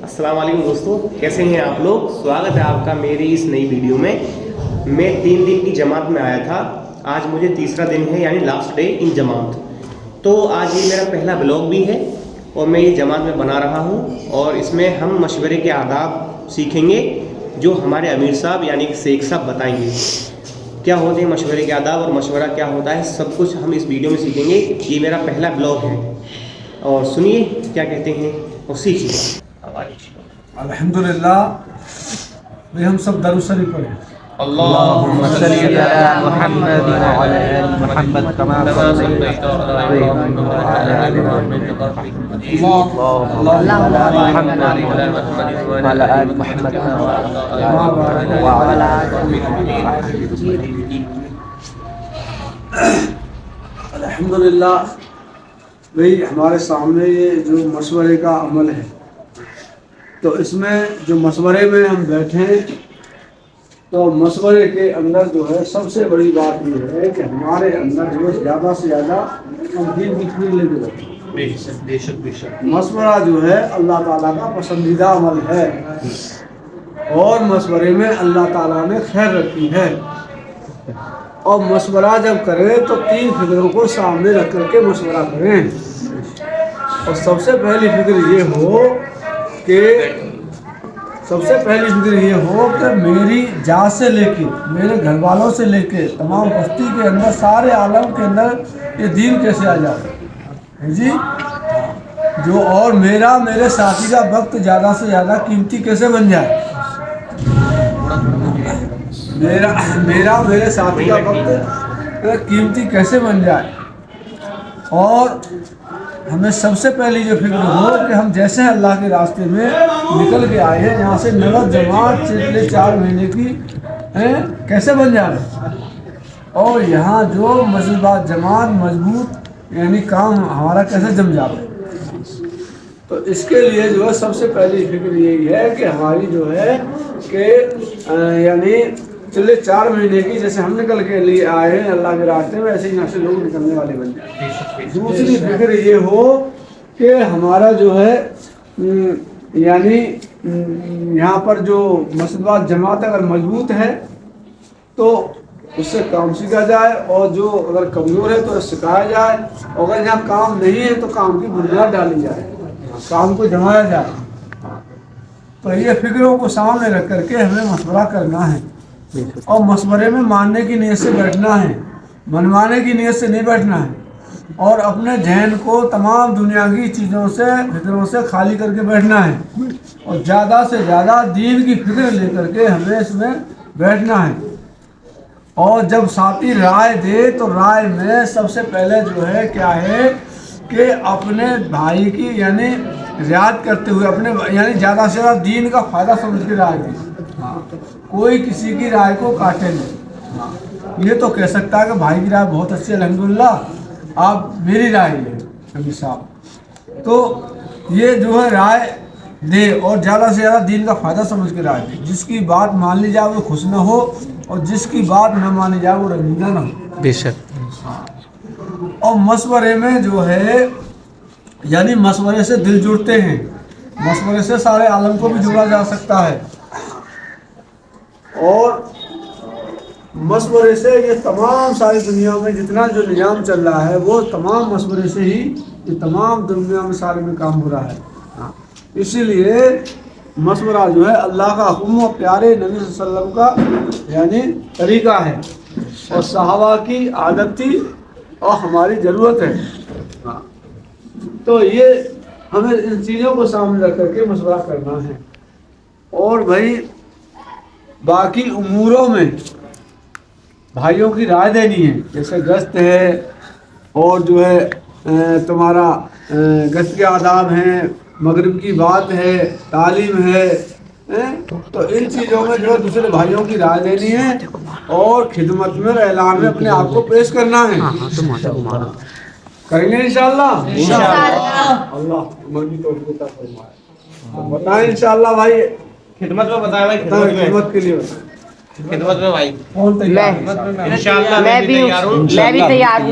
السلام علیکم دوستو، کیسے ہیں آپ لوگ؟ سواگت ہے آپ کا میری اس نئی ویڈیو میں۔ میں 3 دن کی جماعت میں آیا تھا، آج مجھے تیسرا دن ہے، یعنی لاسٹ ڈے ان جماعت۔ تو آج یہ میرا پہلا بلاگ بھی ہے اور میں یہ جماعت میں بنا رہا ہوں، اور اس میں ہم مشورے کے آداب سیکھیں گے جو ہمارے امیر صاحب یعنی کہ شیخ صاحب بتائیں گے۔ کیا ہوتے ہیں مشورے کے آداب اور مشورہ کیا ہوتا ہے، سب کچھ ہم اس ویڈیو میں سیکھیں گے۔ یہ میرا پہلا بلاگ ہے اور سنیے کیا کہتے ہیں اور سیکھیے۔ الحمدللہ بھائی ہم سب درود شریف پڑھیں۔ اللهم صل على محمد وعلى آل محمد كما صليت على إبراهيم وعلى آل إبراهيم إنك حميد مجيد اللهم على محمد وعلى آل محمد وعلى آل الحمدللہ بھائی ہمارے سامنے یہ جو مشورے کا عمل ہے، تو اس میں جو مشورے میں ہم بیٹھے تو مشورے کے اندر جو ہے سب سے بڑی بات یہ ہے کہ ہمارے اندر جو ہے زیادہ سے زیادہ ہم دین کی فکر لے کے بیٹھیں۔ مشورہ جو ہے اللہ تعالیٰ کا پسندیدہ عمل ہے، اور مشورے میں اللہ تعالیٰ نے خیر رکھی ہے۔ اور مشورہ جب کریں تو 3 فکروں کو سامنے رکھ کر کے مشورہ کریں۔ اور سب سے پہلی فکر یہ ہو کہ میری ذات سے لے کے میرے گھر والوں سے لے کے تمام بستی کے اندر سارے عالم کے اندر یہ دین کیسے آ جائے جی، جو اور میرے ساتھی کا وقت زیادہ سے زیادہ قیمتی کیسے بن جائے، میرے ساتھی کا وقت قیمتی کیسے بن جائے۔ اور ہمیں سب سے پہلی جو فکر ہو کہ ہم جیسے اللہ کے راستے میں نکل کے آئے ہیں، یہاں سے نگد جماعت پچھلے 4 مہینے کی کیسے بن جائے، اور یہاں جو مسجد جماعت مضبوط یعنی کام ہمارا کیسے جم جائے۔ تو اس کے لیے جو ہے سب سے پہلی فکر یہی ہے کہ ہماری جو ہے کہ یعنی پچھلے 4 مہینے کی جیسے ہم نکل کے لیے آئے ہیں اللہ کے راستے میں، ایسے ہی یہاں سے لوگ نکلنے والے بن جائیں۔ دوسری فکر یہ ہو کہ ہمارا جو ہے یعنی یہاں پر جو مسجد جماعت اگر مضبوط ہے تو اس سے کام سیکھا جائے، اور جو اگر کمزور ہے تو سکھایا جائے، اور اگر یہاں کام نہیں ہے تو کام کی بنیاد ڈالی جائے، کام کو جمایا جائے۔ تو یہ فکروں کو سامنے رکھ کر کے ہمیں مشورہ کرنا ہے، اور مشورے میں ماننے کی نیت سے بیٹھنا ہے، منوانے کی نیت سے نہیں بیٹھنا ہے، اور اپنے ذہن کو تمام دنیا کی چیزوں سے فکروں سے خالی کر کے بیٹھنا ہے، اور زیادہ سے زیادہ دین کی فکر لے کر کے ہمیں اس میں بیٹھنا ہے۔ اور جب ساتھی رائے دے تو رائے میں سب سے پہلے جو ہے کیا ہے کہ اپنے بھائی کی یعنی رعایت کرتے ہوئے اپنے یعنی زیادہ سے زیادہ دین کا فائدہ سمجھ کے رائے دی، کوئی کسی کی رائے کو کاٹے نہیں۔ یہ تو کہہ سکتا ہے کہ بھائی کی رائے بہت اچھی ہے، الحمدللہ آپ میری رائے ہے امیر صاحب، تو یہ جو ہے رائے دے اور زیادہ سے زیادہ دین کا فائدہ سمجھ کے رائے دے۔ جس کی بات مان لی جائے وہ خوش نہ ہو، اور جس کی بات نہ مانی جائے وہ رنجیدہ نہ ہو۔ بے شک۔ اور مشورے میں جو ہے یعنی مشورے سے دل جڑتے ہیں، مشورے سے سارے عالم کو بھی جوڑا جا سکتا ہے، اور مشورے سے یہ تمام ساری دنیا میں جتنا جو نظام چل رہا ہے وہ تمام مشورے سے ہی یہ تمام دنیا میں سارے میں کام ہو رہا ہے۔ اسی لیے مشورہ جو ہے اللہ کا حکم و پیارے نبی صلی اللہ علیہ وسلم کا یعنی طریقہ ہے، اور صحابہ کی عادت تھی اور ہماری ضرورت ہے۔ تو یہ ہمیں ان چیزوں کو سامنے رکھ کر کے مشورہ کرنا ہے۔ اور بھائی باقی اموروں میں بھائیوں کی رائے دینی ہے، جیسے گشت ہے، اور جو ہے تمہارا گشت کے آداب ہیں، مغرب کی بات ہے، تعلیم ہے، تو ان چیزوں میں جو ہے دوسرے بھائیوں کی رائے دینی ہے، اور خدمت میں اور اعلان میں اپنے آپ کو پیش کرنا ہے۔ کریں گے انشاءاللہ؟ اللہ عمر کی توفیق عطا فرمائے۔ بتائیں انشاءاللہ بھائی، خدمت میں بتایا بھائی، خدمت کے لیے بتائیں۔ خدمت میں بھائی کون تیار؟ انشاءاللہ میں بھی تیار ہوں۔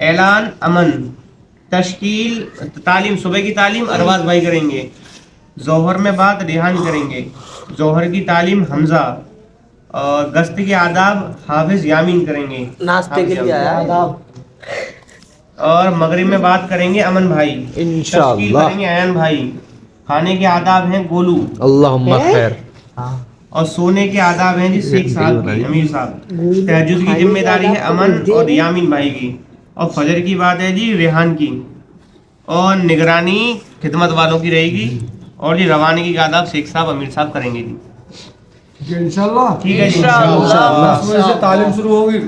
اعلان امن، تشکیل تعلیم، صبح کی تعلیم ارواز بھائی کریں گے، ظہر میں بات ریحان کریں گے، ظہر کی تعلیم حمزہ، اور گشت کے آداب حافظ یامین کریں گے، ناشتے کے لیے آیا اور مغرب میں بات کریں گے امن بھائی، تشکیل کریں گے ایان بھائی، کھانے کے آداب ہیں گولو، اللہم خیر. اور سونے کے آداب ہیں جی شیخ صاحب کی، امیر صاحب، تہجد کی ذمہ داری ہے امن اور یامین بھائی کی، اور فجر کی بات ہے جی ریحان کی، اور نگرانی خدمت والوں کی رہے گی، اور جی روانگی کے آداب شیخ صاحب امیر صاحب کریں گے جی. انشاءاللہ ٹھیک ہے جی، 10 بجے سے تعلیم شروع ہوگی،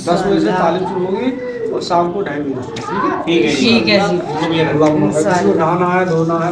10 بجے سے تعلیم شروع ہوگی اور شام کو 2:30 بجے. ٹھیک ہے جی. ٹھیک ہے جی. اللہ نہانا ہے دھونا ہے.